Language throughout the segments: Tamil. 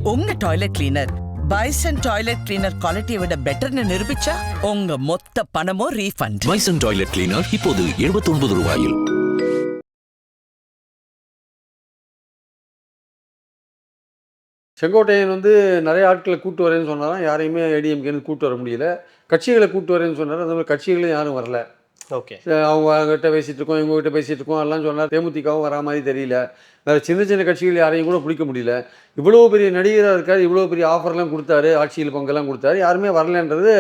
உங்க toilet cleaner bison toilet cleaner குவாலிட்டியை விட பெட்டர்னு நிரூபிச்சா உங்க மொத்த பணமும் ரீஃபண்ட். பைசன் டாய்லெட் கிளீனர் இப்போது 79 ரூபாயில். செங்கோட்டையன் நிறைய ஆட்களை கூட்டு வரேன்னு சொன்னாலும் யாரையுமே ஏடிஎம்கேன்னு கூட்டு வர முடியல. கட்சிகளை கூட்டு வரேன்னு சொன்னார், அந்த மாதிரி கட்சிகளும் யாரும் வரல. ஓகே, அவங்ககிட்ட பேசிகிட்டு இருக்கோம், இவங்ககிட்ட பேசிகிட்டு இருக்கோம் எல்லாம் சொன்னார். தேமுதிகவும் வரா மாதிரி தெரியல. வேறு சின்ன சின்ன கட்சிகள் யாரையும் கூட பிடிக்க முடியல. இவ்வளோ பெரிய நடிகராக இருக்கார், இவ்வளோ பெரிய ஆஃபர்லாம் கொடுத்தாரு, ஆட்சியில் பங்கெல்லாம் கொடுத்தாரு, யாருமே வரலன்றது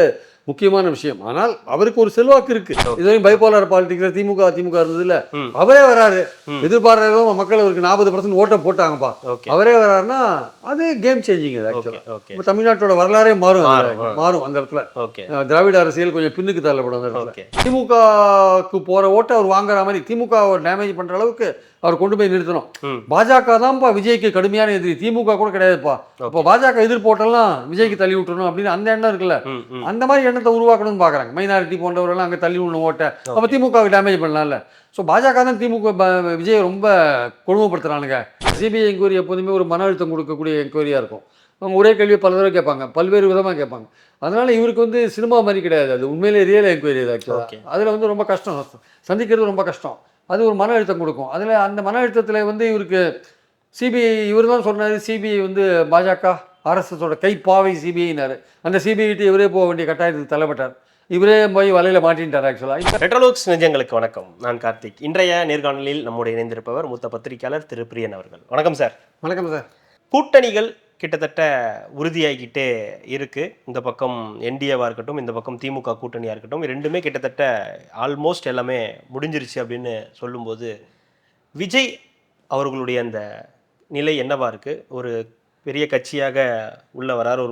முக்கியமான விஷயம். ஆனால் அவருக்கு ஒரு செல்வாக்கு இருக்கு. இதுவரையும் பைபோலார் பாலிடிக்ஸ் திமுக இருந்தது இல்ல, அவரே வராரு. எதிர்பார்க்கிறதும் மக்கள் அவருக்கு 40% ஓட்டை போட்டாங்கப்பா, அவரே வராருன்னா அது கேம் சேஞ்சிங். ஆக்சுவலா தமிழ்நாட்டோட வரலாறே மாறும் அந்த இடத்துல. திராவிட அரசியல் கொஞ்சம் பின்னுக்கு தள்ளப்படும் அந்த இடத்துல. திமுகவுக்கு போற ஓட்டை அவர் வாங்குற மாதிரி திமுக டேமேஜ் பண்ற அளவுக்கு அவர் கொண்டு போய் நிறுத்தணும். பாஜக தான்ப்பா விஜய்க்கு கடுமையான எதிரி, திமுக கூட கிடையாதுப்பா. இப்போ பாஜக எதிர் போட்டெல்லாம் விஜய்க்கு தள்ளி விட்டுறணும் அப்படின்னு அந்த எண்ணம் இருக்குல்ல, அந்த மாதிரி எண்ணத்தை உருவாக்கணும்னு பாக்குறாங்க. மைனாரிட்டி போன்றவரெல்லாம் அங்கே தள்ளி விடணும் ஓட்டை, அப்போ திமுகவுக்கு டேமேஜ் பண்ணலாம்ல. ஸோ பாஜக தான் திமுக விஜய் ரொம்ப கொடுமைப்படுத்துறானுங்க. சிபிஐ என்கொயரி எப்போதுமே ஒரு மன அழுத்தம் கொடுக்கக்கூடிய என்கொயரியாக இருக்கும். அவங்க ஒரே கேள்வியை பல தடவை கேட்பாங்க, பல்வேறு விதமாக கேட்பாங்க. அதனால இவருக்கு சினிமா மாதிரி கிடையாது, அது உண்மையிலே ரியல் என்கொயரி. ஆக்சுவலாக அதில் ரொம்ப கஷ்டம், சந்திக்கிறது ரொம்ப கஷ்டம். அது ஒரு மன அழுத்தம் கொடுக்கும். அதில் அந்த மன அழுத்தத்தில் இவருக்கு சிபிஐ, இவர் தான் சொன்னார் சிபிஐ பாஜக ஆர்எஸ்எஸோட கைப்பாவை சிபிஐனாரு. அந்த சிபிஐட்டு இவரே போக வேண்டிய கட்டாயத்துக்கு தள்ளப்பட்டார். இவரே போய் வலையில் மாட்டின்ட்டார். ஆக்சுவலாக ரெட்ரோலுக்ஸ் நெஞ்சங்களுக்கு வணக்கம், நான் கார்த்திக். இன்றைய நேர்காணலில் நம்முடைய இணைந்திருப்பவர் மூத்த பத்திரிகையாளர் திரு பிரியன் அவர்கள். வணக்கம் சார். வணக்கம் சார். கூட்டணிகள் கிட்டத்தட்ட உறுதியாகிக்கிட்டே இருக்கு. இந்த பக்கம் என்டிஏவாக இருக்கட்டும், இந்த பக்கம் திமுக கூட்டணியாக இருக்கட்டும், ரெண்டுமே கிட்டத்தட்ட ஆல்மோஸ்ட் எல்லாமே முடிஞ்சிருச்சு அப்படின்னு சொல்லும்போது விஜய் அவர்களுடைய அந்த நிலை என்னவா இருக்கு? ஒரு பெரிய கட்சியாக உள்ள வரார்,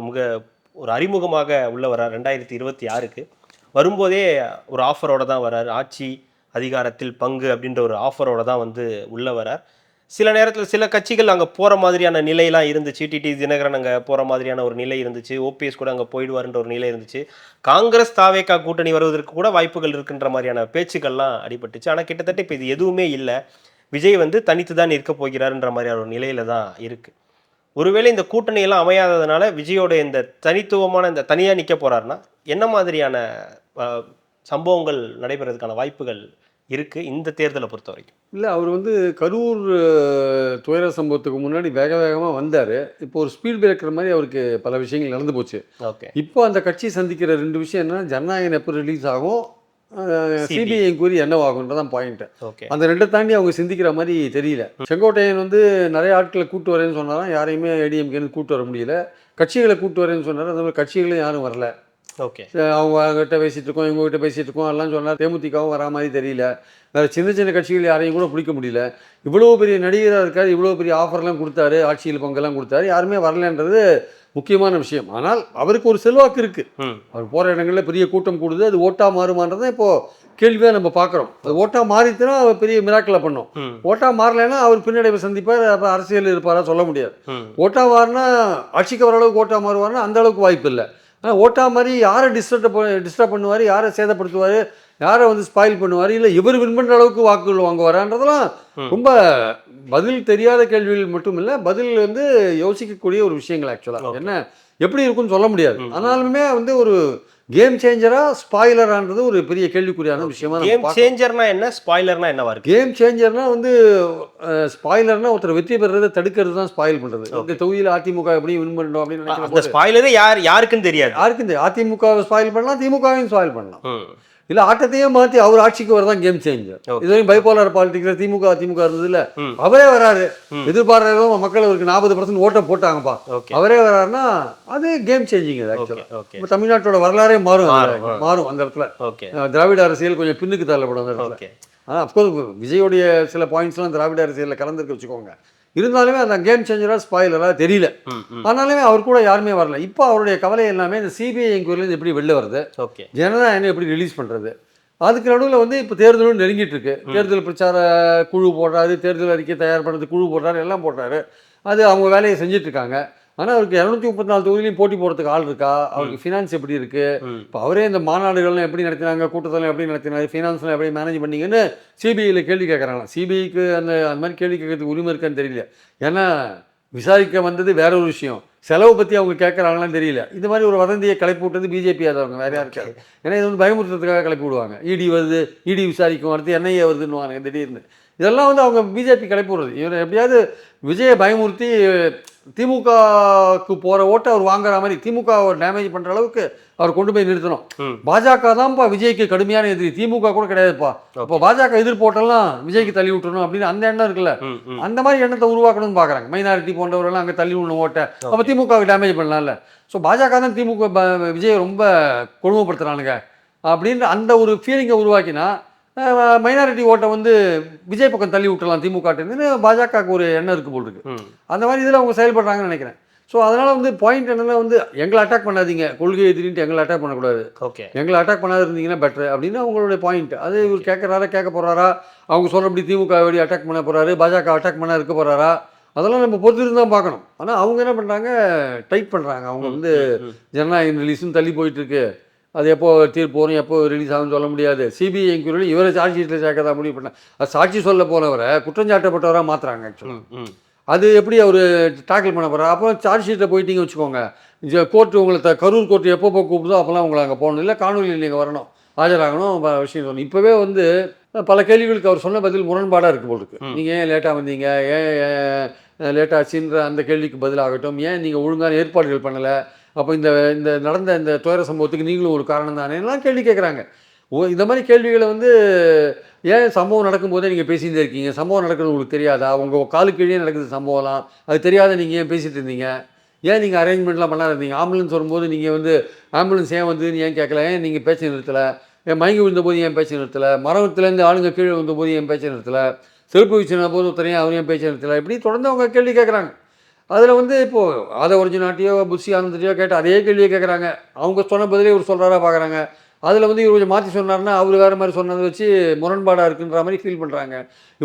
ஒரு அறிமுகமாக உள்ள வரார். 2026க்கு வரும்போதே ஒரு ஆஃபரோட தான் வரார். ஆட்சி அதிகாரத்தில் பங்கு அப்படின்ற ஒரு ஆஃபரோட தான் உள்ள வரார். சில நேரத்தில் சில கட்சிகள் அங்கே போகிற மாதிரியான நிலையெல்லாம் இருந்துச்சு. டிடி தினகரன் அங்கே போகிற மாதிரியான ஒரு நிலை இருந்துச்சு. ஓபிஎஸ் கூட அங்கே போயிடுவார்ன்ற ஒரு நிலை இருந்துச்சு. காங்கிரஸ் தாவேகா கூட்டணி வருவதற்கு கூட வாய்ப்புகள் இருக்குன்ற மாதிரியான பேச்சுக்கள்லாம் அடிபட்டுச்சு. ஆனால் கிட்டத்தட்ட இப்போ இது எதுவுமே இல்லை. விஜய் தனித்து தான் நிற்க போகிறாருன்ற மாதிரியான ஒரு நிலையில தான் இருக்குது. ஒருவேளை இந்த கூட்டணியெல்லாம் அமையாததுனால விஜயோட இந்த தனித்துவமான இந்த தனியாக நிற்க போகிறாருன்னா என்ன மாதிரியான சம்பவங்கள் நடைபெறதுக்கான வாய்ப்புகள் இருக்குது இந்த தேர்தலை பொறுத்த வரைக்கும்? இல்லை, அவர் கரூர் துயர சம்பவத்துக்கு முன்னாடி வேகமாக வந்தார். இப்போ ஒரு ஸ்பீட் பிரேக்கர் மாதிரி அவருக்கு பல விஷயங்கள் நடந்து போச்சு. ஓகே, இப்போ அந்த கட்சி சந்திக்கிற 2 விஷயம் என்னன்னா, ஜனநாயகம் எப்போ ரிலீஸ் ஆகும், சிபிஐ என்கொயரி என்னவாகுன்றதான் பாயிண்ட். அந்த 2 தாண்டி அவங்க சிந்திக்கிற மாதிரி தெரியல. செங்கோட்டையன் நிறைய ஆட்களை கூட்டு வரேன்னு சொன்னாலும் யாரையுமே ஏடிஎம்கேன்னு கூட்டு வர முடியல. கட்சிகளை கூட்டு வரேன்னு சொன்னார், அந்த மாதிரி கட்சிகளும் யாரும் வரல. ஓகே, அவங்ககிட்ட பேசிகிட்டு இருக்கோம், இவங்ககிட்ட பேசிகிட்டு இருக்கோம் எல்லாம் சொன்னார். தேமுதிகவும் வரா மாதிரி தெரியல. வேறு சின்ன சின்ன கட்சிகள் யாரையும் கூட பிடிக்க முடியல. இவ்வளோ பெரிய நடிகராக இருக்கார், இவ்வளோ பெரிய ஆஃபர்லாம் கொடுத்தாரு, ஆட்சியில் பங்கெல்லாம் கொடுத்தாரு, யாருமே வரலன்றது முக்கியமான விஷயம். ஆனால் அவருக்கு ஒரு செல்வாக்கு இருக்குது. அவர் போகிற இடங்களில் பெரிய கூட்டம் கூடுது. அது ஓட்டாக மாறுமான்றதான் இப்போது கேள்வியாக நம்ம பார்க்குறோம். அது ஓட்டாக மாறித்துனா அவர் பெரிய மிராக்கில் பண்ணும். ஓட்டாக மாறலைன்னா அவர் பின்னடைவை சந்திப்பார், அப்போ அரசியல் இருப்பாரா சொல்ல முடியாது. ஓட்டாக மாறினா ஆட்சிக்கு வர அளவுக்கு ஓட்டாக மாறுவார்னா அந்த அளவுக்கு வாய்ப்பு இல்லை. ஆனால் ஓட்டா மாதிரி யாரை டிஸ்டர்ப் பண்ணுவார், யாரை சேதப்படுத்துவார், யாரை ஸ்பாயில் பண்ணுவார், இல்லை இவர் வின் பண்ணுற அளவுக்கு வாக்குகள் வாங்குவாரான்றதெல்லாம் ரொம்ப பதில் தெரியாத கேள்விகள் மட்டும் இல்லை, பதில் யோசிக்கக்கூடிய ஒரு விஷயங்கள். ஆக்சுவலாக என்ன எப்படி இருக்குன்னு சொல்ல முடியாது. ஆனாலுமே ஒரு கேம் சேஞ்சரா ஸ்பாயிலரான்றது ஒரு பெரிய கேள்விக்குறியான விஷயமா. கேம் சேஞ்சர்னா என்ன, ஸ்பாயிலர்னா என்னவா இருக்கு? கேம் சேஞ்சர்னா ஸ்பாயிலர்னா ஒருத்தர் வெற்றி பெறுறதை தடுக்கிறது தான் ஸ்பாயில் பண்றது. இந்த தொகுதியில் அதிமுக எப்படி வின் பண்ணணும் அப்படின்னு நினைக்கிறேன். ஸ்பாயிலரே யாருக்குன்னு தெரியாது. அதிமுக ஸ்பாயில் பண்ணலாம், திமுகவையும் ஸ்பாயில் பண்ணலாம், இல்ல ஆட்டத்தையே மாற்றி அவர் ஆட்சிக்கு வரதான் கேம் சேஞ்சர். இதுவரையும் பைபோலார் பாலிடிக்ஸ் திமுக இருந்தது இல்ல, அவரே வராரு. எதிர்பார்க்கிறதும் மக்கள் அவருக்கு 40% ஓட்டை போட்டாங்கப்பா, அவரே வராருன்னா அது கேம் சேஞ்சிங். ஆக்சுவலா தமிழ்நாட்டோட வரலாறே மாறும் அந்த இடத்துல. திராவிட அரசியல் கொஞ்சம் பின்னுக்கு தள்ளப்படும் அந்த இடத்துல. ஆனால் அப்கோர்ஸ் விஜயோடைய சில பாயிண்ட்ஸ்லாம் திராவிட அரசியலில் கலந்துருக்க வச்சுக்கோங்க. இருந்தாலுமே அந்த கேம் சேஞ்சராக ஸ்பாயிலராக தெரியல. ஆனாலுமே அவர் கூட யாருமே வரல. இப்போ அவருடைய கவலை எல்லாமே இந்த சிபிஐ என்கொயரிலேருந்து எப்படி வெளில வருது, ஜனநாயகம் எப்படி ரிலீஸ் பண்ணுறது, அதுக்கு நடுவில் இப்போ தேர்தலும் நெருங்கிட்டு இருக்கு. தேர்தல் பிரச்சார குழு போடுறாரு, தேர்தல் அறிக்கை தயார் பண்ணுறது குழு போடுறாரு, எல்லாம் போடுறாரு. அது அவங்க வேலையை செஞ்சுட்டு இருக்காங்க. ஆனால் அவருக்கு 234 தொகுதியிலையும் போட்டி போடுறதுக்கு ஆள் இருக்கா, அவருக்கு ஃபினான்ஸ் எப்படி இருக்கு, இப்போ அவரே இந்த மாநாடுகள்லாம் எப்படி நடத்தினாங்க, கூட்டத்தெல்லாம் எப்படி நடத்தினாங்க, ஃபினான்ஸ்லாம் எப்படி மேனேஜ் பண்ணீங்கன்னு சிபிஐயில் கேள்வி கேட்குறாங்களா. சிபிஐக்கு அந்த மாதிரி கேள்வி கேட்கறதுக்கு உரிமை இருக்கான்னு தெரியல. ஏன்னா விசாரிக்க வந்தது வேற ஒரு விஷயம், செலவு பற்றி அவங்க கேட்குறாங்களான்னு தெரியல. இந்த மாதிரி ஒரு வதந்தியை கிளப்பி விட்டது பிஜேபி ஆதவங்க, வேற யாரும் இருக்காது. ஏன்னா இது வந்து பயமுறுத்துறதுக்காக கிளப்பி விடுவாங்க. இடி வருது, இடி விசாரிக்கும், அடுத்து என்ஐஏ வருதுன்னு திடீர்னு. இதெல்லாம் வந்து அவங்க பிஜேபி கிளப்பி விடுறது. இவர் எப்படியாவது விஜயை பயமுறுத்தி திமுகவுக்கு போகிற ஓட்டை அவர் வாங்குற மாதிரி, திமுக டேமேஜ் பண்ணுற அளவுக்கு அவர் கொண்டு போய் நிறுத்தணும். பாஜக தான்ப்பா விஜய்க்கு கடுமையான எதிரி, திமுக கூட கிடையாதுப்பா. இப்போ பாஜக எதிர் போட்டெல்லாம் விஜய்க்கு தள்ளி விட்டுறணும் அப்படின்னு அந்த எண்ணம் இருக்குல்ல, அந்த மாதிரி எண்ணத்தை உருவாக்கணும்னு பார்க்குறாங்க. மைனாரிட்டி போன்றவரெல்லாம் அங்கே தள்ளி விடணும் ஓட்டை, அப்போ திமுகவுக்கு டேமேஜ் பண்ணலாம்ல. ஸோ பாஜக தான் திமுக விஜயை ரொம்ப கொடுமைப்படுத்துறானுங்க அப்படின்ற அந்த ஒரு ஃபீலிங்கை உருவாக்கினா மைனாரிட்டி ஓட்டை வந்து விஜய் பக்கம் தள்ளி விட்டுலாம் திமுகன்னு பாஜகவுக்கு ஒரு எண்ணம் இருக்குது போல் இருக்கு. அந்த மாதிரி இதில் அவங்க செயல்படுறாங்கன்னு நினைக்கிறேன். ஸோ அதனால் வந்து பாயிண்ட் என்னென்னா வந்து எங்களை அட்டாக் பண்ணாதீங்க, கொள்கை எதிரின்ட்டு எங்களை அட்டாக் பண்ணக்கூடாது, ஓகே எங்களை அட்டாக் பண்ணாது இருந்தீங்கன்னா பெட்ரு அப்படின்னு அவங்களுடைய பாயிண்ட். அது இவர் கேட்குறாரா கேட்க போகிறாரா, அவங்க சொல்கிறபடி திமுக எப்படி அட்டாக் பண்ண போகிறாரு, பாஜக அட்டாக் பண்ண இருக்க போகிறாரா, அதெல்லாம் நம்ம பொறுத்திருந்து தான் பார்க்கணும். ஆனால் அவங்க என்ன பண்ணுறாங்க, டைட் பண்ணுறாங்க. அவங்க வந்து ஜனநாயக ரிலீஸும் தள்ளி போயிட்டுருக்கு, அது எப்போ தீர்ப்பு வரும், எப்போ ரிலீஸ் ஆகும்னு சொல்ல முடியாது. சிபிஐ என்கொயரியில் இவரை சார்ஜ் ஷீட்டில் சேர்க்கதா முடிவு பண்ண, அது சாட்சி சொல்ல போனவரை குற்றஞ்சாட்டப்பட்டவராக மாற்றுறாங்க. ஆக்சுவலாக அது எப்படி அவர் டாக்கிள் பண்ண போகிறார். அப்புறம் சார்ஜ் ஷீட்டில் போயிட்டீங்க வச்சுக்கோங்க, கோர்ட்டு உங்களை கரூர் கோர்ட்டு எப்போ கூப்பிடுதோ அப்போல்லாம் உங்களை அங்கே போகணும், இல்லை காணொலியில் நீங்கள் வரணும், ஆஜராகணும், விஷயம் சொல்லணும். இப்போவே வந்து பல கேள்விகளுக்கு அவர் சொன்ன பதில் முரண்பாடாக இருக்குது போல் இருக்குது. நீங்கள் ஏன் லேட்டாக வந்தீங்க, ஏன் லேட்டாச்சுன்ற அந்த கேள்விக்கு பதிலாகட்டும், ஏன் நீங்கள் ஒழுங்கான ஏற்பாடுகள் பண்ணலை, அப்போ இந்த நடந்த இந்த துயர சம்பவத்துக்கு நீங்களும் ஒரு காரணம் தானே எல்லாம் கேள்வி கேட்குறாங்க. இந்த மாதிரி கேள்விகளை வந்து ஏன் சம்பவம் நடக்கும்போதே நீங்கள் பேசிகிட்டே இருக்கீங்க, சம்பவம் நடக்கிறது உங்களுக்கு தெரியாதா, உங்கள் காலுக்கு கீழே நடக்குது சம்பவம்லாம், அது தெரியாத நீங்கள் ஏன் பேசிகிட்டு இருந்தீங்க, ஏன் நீங்கள் அரேஞ்ச்மெண்ட்லாம் பண்ணாத இருந்தீங்க, ஆம்புலன்ஸ் வரும்போது நீங்கள் வந்து ஆம்புலன்ஸ் ஏன் வந்துன்னு ஏன் கேட்கல, ஏன் நீங்கள் பேச்சை நிறுத்தலை, ஏன் மயங்கி விழுந்தபோது ஏன் பேச்சை நிறுத்தலை, மரத்துலேருந்து ஆளுங்க கீழே வந்தபோது ஏன் பேச்சை நிறுத்தலை, செருப்பு வீச்சின போது ஒருத்தரையும் அவரையும் ஏன் பேச்சை நிறுத்தலை, இப்படி தொடர்ந்து அவங்க கேள்வி கேட்குறாங்க. அதில் வந்து இப்போது ஆத ஒரிஜினாட்டியோ புஷி ஆனந்தையோ கேட்டு அதே கேள்வியை கேட்குறாங்க. அவங்க சொன்ன பதிலே இவர் சொல்கிறாரா பார்க்குறாங்க. அதில் வந்து இவர் கொஞ்சம் மாற்றி சொன்னார்னா அவர் வேறு மாதிரி சொன்னதை வச்சு முரண்பாடாக இருக்குன்ற மாதிரி ஃபீல் பண்ணுறாங்க.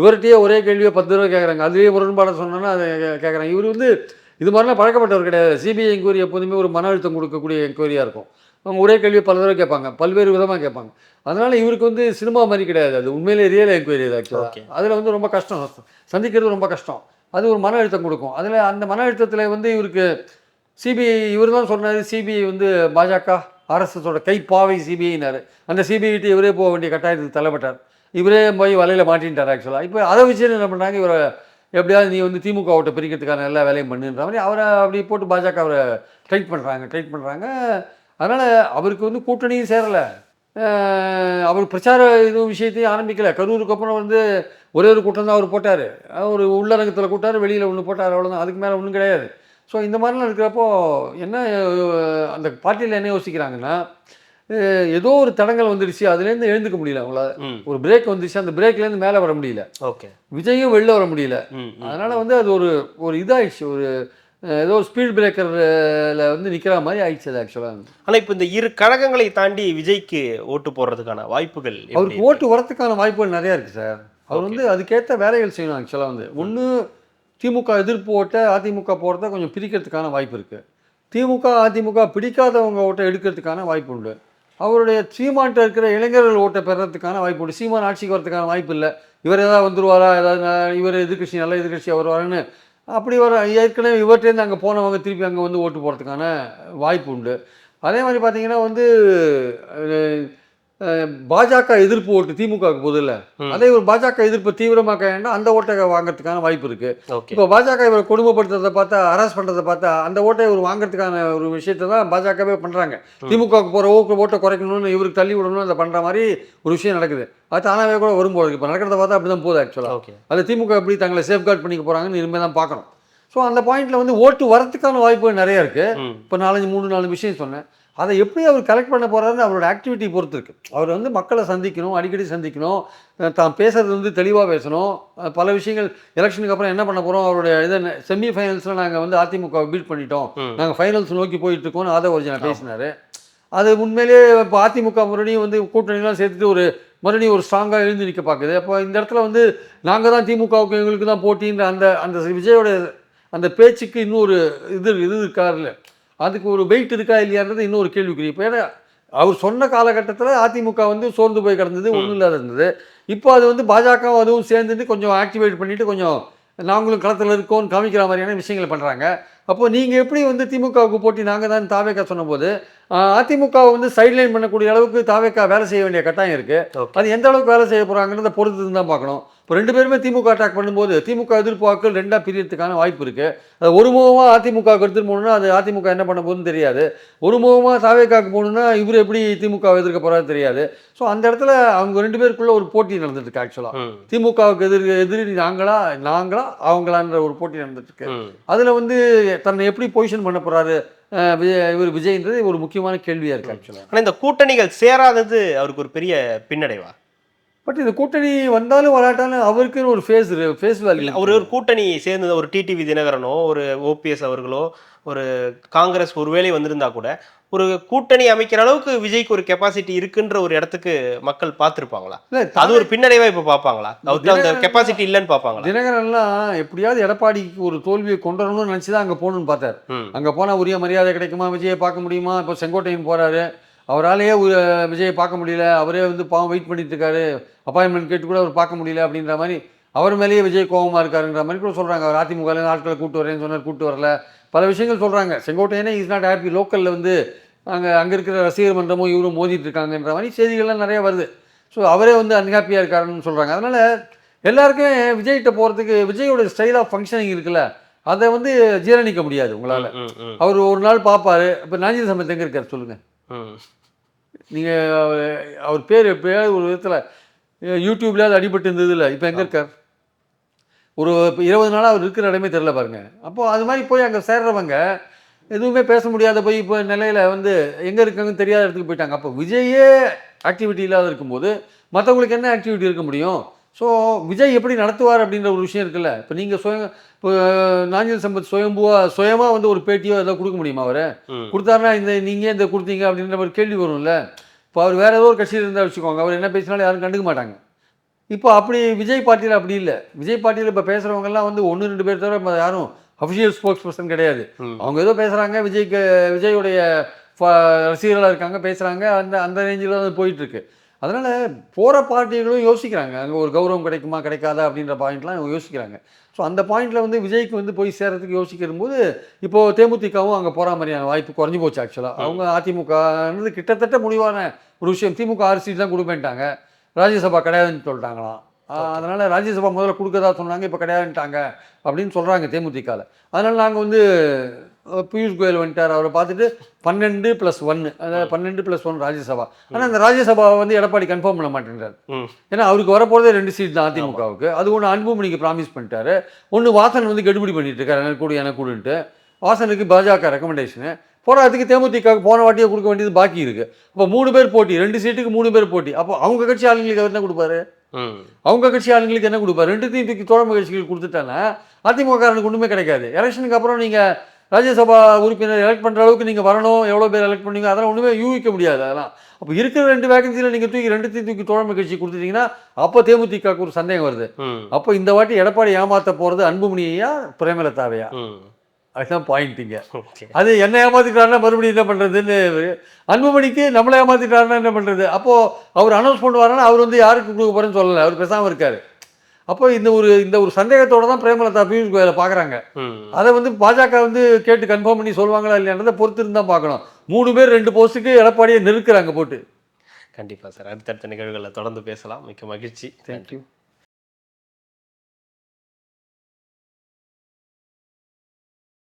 இவர்கிட்டயே ஒரே கேள்வியை 10 தடவை கேட்குறாங்க, அதுலேயே முரண்பாடாக சொன்னோன்னா அதை கேட்குறாங்க. இவர் வந்து இது மாதிரிலாம் பழக்கப்பட்டவர் கிடையாது. சிபிஐ என்கொயரி எப்போதுமே ஒரு மன அழுத்தம் கொடுக்கக்கூடிய என்கொயரியாக இருக்கும். அவங்க ஒரே கேள்வியை பல தடவை கேட்பாங்க, பல்வேறு விதமாக கேட்பாங்க. அதனால் இவருக்கு வந்து சினிமா மாதிரி கிடையாது, அது உண்மையிலே ரியல் என்கொயரி அது. ஆக்சுவலாக அதில் வந்து ரொம்ப கஷ்டம், சந்திக்கிறது ரொம்ப கஷ்டம், அது ஒரு மன அழுத்தம் கொடுக்கும். அதில் அந்த மன அழுத்தத்தில் வந்து இவருக்கு சிபிஐ, இவர் தான் சொன்னார் சிபிஐ வந்து பாஜக ஆர்எஸ்எஸோட கைப்பாவை சிபிஐனார். அந்த சிபிஐட்டு இவரே போக வேண்டிய கட்டாயத்துக்கு தள்ளப்பட்டார், இவரே போய் வலையில் மாட்டின்ட்டார். ஆக்சுவலாக இப்போ அதை வச்சு என்ன பண்ணுறாங்க, இவரை எப்படியாவது நீ வந்து திமுக ஓட்டை பிரிக்கிறதுக்கான எல்லா வேலையும் பண்ணுன்ற மாதிரி அவரை அப்படி போட்டு பாஜக அவரை டைட் பண்ணுறாங்க. அதனால் அவருக்கு வந்து கூட்டணியும் சேரலை, அவர் பிரச்சார இதுவும் விஷயத்தையும் ஆரம்பிக்கலை. கரூருக்கு அப்புறம் வந்து ஒரே ஒரு கூட்டம் தான் அவர் போட்டார், ஒரு உள்ளரங்கத்தில் கூட்டார், வெளியில் ஒன்று போட்டார், அவ்வளோதான், அதுக்கு மேலே ஒன்றும் கிடையாது. ஸோ இந்த மாதிரிலாம் இருக்கிறப்போ என்ன அந்த பார்ட்டியில் என்ன யோசிக்கிறாங்கன்னா, ஏதோ ஒரு தடங்கள் வந்துடுச்சு, அதுலேருந்து எழுந்துக்க முடியல அவங்களால, ஒரு பிரேக் வந்துடுச்சு, அந்த பிரேக்லேருந்து மேலே வர முடியல, ஓகே விஜயும் வெளில வர முடியல. அதனால் வந்து அது ஒரு இதாகிடுச்சு, ஒரு ஏதோ ஸ்பீட் பிரேக்கரில் வந்து நிற்கிற மாதிரி ஆயிடுச்சு அது ஆக்சுவலாக. ஆனால் இப்போ இந்த இரு கழகங்களை தாண்டி விஜய்க்கு ஓட்டு போடுறதுக்கான வாய்ப்புகள், அவருக்கு ஓட்டு வரத்துக்கான வாய்ப்புகள் நிறையா இருக்குது சார். அவர் வந்து அதுக்கேற்ற வேலைகள் செய்யணும். ஆக்சுவலாக வந்து ஒன்று திமுக எதிர்ப்பு ஓட்டை அதிமுக போகிறத கொஞ்சம் பிரிக்கிறதுக்கான வாய்ப்பு இருக்குது, திமுக அதிமுக பிடிக்காதவங்க ஓட்டை எடுக்கிறதுக்கான வாய்ப்பு உண்டு, அவருடைய சீமான்ட்ட இருக்கிற இளைஞர்கள் ஓட்டை பெறறதுக்கான வாய்ப்பு உண்டு. சீமான் ஆட்சிக்கு வரதுக்கான வாய்ப்பு இல்லை, இவர் ஏதாவது வந்துருவாரா, ஏதாவது இவர் எதிர்கட்சி நல்ல எதிர்கட்சியாக வருவாருன்னு அப்படி வர ஏற்கனவே இவர்கிட்டேருந்து அங்கே போனவங்க திருப்பி அங்கே வந்து ஓட்டு போகிறதுக்கான வாய்ப்பு உண்டு. அதே மாதிரி பார்த்தீங்கன்னா வந்து பாஜக எதிர்ப்பு ஓட்டு திமுகவுக்கு போதில்ல, அதே ஒரு பாஜக எதிர்ப்பு தீவிரமாக்க அந்த ஓட்டை வாங்குறதுக்கான வாய்ப்பு இருக்கு. இப்போ பாஜக இவரை கொடுமைப்படுத்துறதை பார்த்தா, அரஸ்ட் பண்ணுறதை பார்த்தா அந்த ஓட்டை இவர் வாங்குறதுக்கான ஒரு விஷயத்தை தான் பாஜகவே பண்ணுறாங்க. திமுகவுக்கு போகிற ஓட்டை குறைக்கணும்னு இவருக்கு தள்ளி விடணும்னு அதை பண்ணுற மாதிரி ஒரு விஷயம் நடக்குது. அது தானாகவே கூட வரும்போது இப்போ நடக்கிறத பார்த்தா அப்படி தான் போகுது ஆக்சுவலாக. அது திமுக எப்படி தங்களை சேஃப்கார்ட் பண்ணிக்க போகிறாங்கன்னு இனிமேல் தான் பார்க்கணும். ஸோ அந்த பாயிண்டில் வந்து ஓட்டு வரத்துக்கான வாய்ப்புகள் நிறையா இருக்குது. இப்போ 4 விஷயம் சொன்னேன், அதை எப்படி அவர் கலெக்ட் பண்ண போகிறாருன்னு அவரோட ஆக்டிவிட்டி பொறுத்து இருக்குது. அவர் வந்து மக்களை சந்திக்கணும், அடிக்கடி சந்திக்கணும், தான் பேசுறது வந்து தெளிவாக பேசணும். பல விஷயங்கள் எலெக்ஷனுக்கு அப்புறம் என்ன பண்ண போகிறோம், அவருடைய இதை செமி ஃபைனல்ஸில் நாங்கள் வந்து அதிமுக பீட் பண்ணிட்டோம், நாங்கள் ஃபைனல்ஸ் நோக்கி போயிட்டுருக்கோன்னு அதை ஒரிஜினல் பேசினார். அது உண்மையிலே இப்போ அதிமுக மறுபடியும் வந்து கூட்டணிலாம் சேர்த்துட்டு மறுபடியும் ஒரு ஸ்ட்ராங்காக எழுந்து நிற்க பார்க்குது. அப்போ இந்த இடத்துல வந்து நாங்கள் தான் திமுகவுக்கு எங்களுக்கு தான் போட்டின்ற அந்த விஜயோட அந்த பேச்சுக்கு இன்னொரு இது இருக்காருல்ல, அதுக்கு ஒரு வெயிட் இருக்கா இல்லையான்றது இன்னொரு கேள்விக்குறி. இப்போ ஏன்னா அவர் சொன்ன காலகட்டத்தில் அதிமுக வந்து சோர்ந்து போய் கிடந்தது, ஒன்றும் இல்லாத இருந்தது. இப்போ அது வந்து பாஜக அதுவும் சேர்ந்துட்டு கொஞ்சம் ஆக்டிவேட் பண்ணிவிட்டு கொஞ்சம் நாங்களும் களத்தில் இருக்கோன்னு காமிக்கிற மாதிரியான விஷயங்களை பண்ணுறாங்க. அப்போ நீங்கள் எப்படி வந்து திமுகவுக்கு போட்டி நாங்கள் தான் தாவேக்கா சொன்னபோது அதிமுகவை வந்து சைட்லைன் பண்ணக்கூடிய அளவுக்கு தாவேக்கா வேலை செய்ய வேண்டிய கட்டாயம் இருக்குது. அது எந்த அளவுக்கு வேலை செய்ய போகிறாங்கிறத பொறுத்து தான் பார்க்கணும். இப்போ 2 பேருமே திமுக அட்டாக் பண்ணும்போது திமுக எதிர்ப்பாக்கள் 2ஆக பிரியறதுக்கான வாய்ப்பு இருக்குது. அது ஒருமுகமாக அதிமுகவுக்கு எடுத்துகிட்டு போகணுன்னா அது அதிமுக என்ன பண்ண போகுதுன்னு தெரியாது. ஒருமுகமாக தாவேக்காவுக்கு போகணுன்னா இவர் எப்படி திமுகவை எதிர்க்க போகிறாரு தெரியாது. ஸோ அந்த இடத்துல அவங்க 2 பேருக்குள்ள ஒரு போட்டி நடந்துட்டுருக்கு. ஆக்சுவலாக திமுகவுக்கு எதிரி நாங்களா அவங்களான்ற ஒரு போட்டி நடந்துட்டுருக்கு. அதில் வந்து தன்னை எப்படி பொசிஷன் பண்ண போகிறாரு விஜய்ன்றது ஒரு முக்கியமான கேள்வியாக இருக்குது ஆக்சுவலாக. ஆனால் இந்த கூட்டணிகள் சேராதது அவருக்கு ஒரு பெரிய பின்னடைவா? பட் இந்த கூட்டணி வந்தாலும் வராட்டாலும் அவருக்குன்னு ஒரு ஃபேஸ் வேல்யூ. ஒரு கூட்டணி சேர்ந்தது ஒரு டிடிவி தினகரனோ ஒரு ஓபிஎஸ் அவர்களோ ஒரு காங்கிரஸ் ஒருவேளை வந்திருந்தா கூட ஒரு கூட்டணி அமைக்கிற அளவுக்கு விஜய்க்கு ஒரு கெப்பாசிட்டி இருக்குன்ற ஒரு இடத்துக்கு மக்கள் பார்த்துருப்பாங்களா? அது ஒரு பின்னடைவா இப்ப பார்ப்பாங்களா? அந்த கெப்பாசிட்டி இல்லைன்னு பார்ப்பாங்களா? தினகரன்லாம் எப்படியாவது எடப்பாடிக்கு ஒரு தோல்வியை கொண்டு வரணும்னு நினச்சி தான் அங்கே போகணும்னு பார்த்தார். அங்கே போனால் உரிய மரியாதை கிடைக்குமா, விஜயை பார்க்க முடியுமா? இப்போ செங்கோட்டையன் போகிறாரு, அவராலேயே விஜயை பார்க்க முடியல, அவரே வந்து பாவம் வெயிட் பண்ணிட்டு இருக்காரு, அப்பாயின்மெண்ட் கேட்டு கூட அவர் பார்க்க முடியல அப்படின்ற மாதிரி அவர் மேலேயே விஜய் கோபமாக இருக்காருன்ற மாதிரி கூட சொல்கிறாங்க. அவர் அதிமுகலேருந்து ஆட்களை கூப்பிட்டு வரேன்னு சொன்னார், கூப்பிட்டு வரல, பல விஷயங்கள் சொல்கிறாங்க. செங்கோட்டையனே இஸ் நாட் ஹாப்பி, லோக்கலில் வந்து அங்கே இருக்கிற ரசிகர் மன்றமும் இவரும் மோதிட்டு இருக்காங்கன்ற மாதிரி செய்திகள்லாம் நிறைய வருது. ஸோ அவரே வந்து அன்ஹாப்பியாக இருக்காருன்னு சொல்கிறாங்க. அதனால் எல்லாருக்குமே விஜய்கிட்ட போகிறதுக்கு விஜயோட ஸ்டைல் ஆஃப் ஃபங்க்ஷனிங் இருக்குல்ல, அதை வந்து ஜீரணிக்க முடியாது உங்களால். அவர் ஒரு நாள் பார்ப்பார். இப்போ நாஞ்சில் சம்பத் எங்கே இருக்கார் சொல்லுங்கள்? நீங்கள் அவர் பேர் எப்போயாவது ஒரு விதத்தில் யூடியூப்ல அது அடிபட்டு இருந்தது இல்லை, இப்போ எங்கே இருக்கார்? ஒரு 20 நாளாக அவர் இருக்கிற இடமே தெரில பாருங்க. அப்போது அது மாதிரி போய் அங்கே சேர்றவங்க எதுவுமே பேச முடியாத போய் இப்போ நிலையில் வந்து எங்கே இருக்காங்கன்னு தெரியாத இடத்துக்கு போயிட்டாங்க. அப்போ விஜயே ஆக்டிவிட்டி இல்லாத இருக்கும்போது மற்றவங்களுக்கு என்ன ஆக்டிவிட்டி இருக்க முடியும்? ஸோ விஜய் எப்படி நடத்துவார் அப்படின்ற ஒரு விஷயம் இருக்குல்ல. இப்போ நீங்கள் இப்போ நாஞ்சில் சம்பத் சுயமாக வந்து ஒரு பேட்டியோ ஏதோ கொடுக்க முடியுமா? அவர் கொடுத்தாருன்னா நீங்கள் இந்த கொடுத்தீங்க அப்படின்ற ஒரு கேள்வி வரும்ல. இப்போ அவர் வேறு ஏதோ ஒரு கட்சியில் இருந்தால் வச்சுக்கோங்க, அவர் என்ன பேசினாலும் யாரும் கண்டுக்க மாட்டாங்க. இப்போ அப்படி விஜய் பார்ட்டியில் அப்படி இல்லை. விஜய் பார்ட்டியில் இப்போ பேசுகிறவங்கெல்லாம் வந்து 1-2 பேர் தவிர யாரும் அஃபிஷியல் ஸ்போக்ஸ் பர்சன் கிடையாது. அவங்க ஏதோ பேசுகிறாங்க, விஜயோடைய ரசிகர்களாக இருக்காங்க, பேசுகிறாங்க, அந்த ரேஞ்சில் தான் போயிட்டுருக்கு. அதனால் போகிற பார்ட்டிகளும் யோசிக்கிறாங்க, அங்கே ஒரு கௌரவம் கிடைக்குமா கிடைக்காதா அப்படின்ற பாயிண்ட்லாம் அவங்க யோசிக்கிறாங்க. ஸோ அந்த பாயிண்டில் வந்து விஜய்க்கு வந்து போய் சேரத்துக்கு யோசிக்கிற போது இப்போது தேமுதிகவும் அங்கே போகிற மாதிரியான வாய்ப்பு குறைஞ்சி போச்சு. ஆக்சுவலாக அவங்க அதிமுகன்றது கிட்டத்தட்ட முடிவான ஒரு விஷயம். திமுக 6 சீட் தான் கொடுப்பேன்ட்டாங்க, ராஜ்யசபா கிடையாதுன்னு சொல்லிட்டாங்களாம். அதனால் ராஜ்யசபா முதல்ல கொடுக்கறதா சொன்னாங்க, இப்போ கிடையாதுன்ட்டாங்க அப்படின்னு சொல்கிறாங்க தேமுதிகவில். அதனால் நாங்கள் வந்து பியூஷ் கோயல் வந்துட்டார், அவரை பார்த்துட்டு 12+1, அதாவது 12+1 ராஜ்யசபா. ஆனால் அந்த ராஜ்யசபாவை வந்து எடப்பாடி கன்ஃபார்ம் பண்ண மாட்டேங்கிறார். ஏன்னா அவருக்கு வரப்போகிறதே 2 சீட் தான் அதிமுகவுக்கு. அது ஒன்று அன்புமணிக்கு ப்ராமிஸ் பண்ணிட்டாரு, ஒன்று வாசன் வந்து கெடுபிடி பண்ணிட்டு இருக்காரு, எனக்கு கூடுன்ட்டு. வாசனுக்கு பாஜக ரெக்கமெண்டேஷனு போராட்டத்துக்கு தேமுதிகவுக்கு போன வாட்டியை கொடுக்க வேண்டியது பாக்கி இருக்குது. அப்போ 3 பேர் போட்டி, 2 சீட்டுக்கு 3 பேர் போட்டி. அப்போ அவங்க கட்சி ஆளுங்களுக்கு அவர் என்ன கொடுப்பாரு? அவங்க கட்சி ஆளுங்களுக்கு என்ன கொடுப்பாரு? 2 தூக்கி தோழமை கட்சிகளுக்கு கொடுத்துட்டாங்கன்னா அதிமுககாரனுக்கு ஒன்றுமே கிடைக்காது. எலெக்ஷனுக்கு அப்புறம் நீங்கள் ராஜ்யசபா உறுப்பினர் எலெக்ட் பண்ணுற அளவுக்கு நீங்கள் வரணும், எவ்வளோ பேர் எலெக்ட் பண்ணுவீங்க அதெல்லாம் ஒன்றுமே யூகிக்க முடியாது. அதெல்லாம் அப்போ இருக்கிற 2 வேகன்சியில் நீங்கள் தூக்கி 2 தூக்கி தோழமை கட்சி கொடுத்துட்டீங்கன்னா அப்போ தேமுதிகவுக்கு ஒரு சந்தேகம் வருது. அப்போ இந்த வாட்டி எடப்பாடி ஏமாற்ற போகிறது அன்புமணியா பிரேமலதாவையா? அதுதான் பாயிண்ட்டிங்க. அது என்ன ஏமாத்திட்டாருன்னா மறுபடியும் என்ன பண்ணுறதுன்னு, அன்புமணிக்கு நம்மளை ஏமாத்திட்டாருன்னா என்ன பண்ணுறது? அப்போது அவர் அனௌன்ஸ் பண்ணுவாருன்னா அவர் வந்து யாருக்கு கொடுக்க போகிறேன்னு சொல்லலை, அவர் பேசாமல் இருக்கார். அப்போ இந்த ஒரு சந்தேகத்தோடு தான் பிரேமலதா பியூஷ் கோயலை பார்க்குறாங்க. அதை வந்து பாஜக வந்து கேட்டு கன்ஃபார்ம் பண்ணி சொல்லுவாங்களா இல்லையான்றதை பொறுத்து இருந்தால் பார்க்கணும். 3 பேர் 2 போஸ்ட்டுக்கு எடப்பாடியை நெருக்கிறாங்க போட்டு. கண்டிப்பாக சார், அடுத்தடுத்த நிகழ்வுகளில் தொடர்ந்து பேசலாம். மிக்க மகிழ்ச்சி. தேங்க்யூ.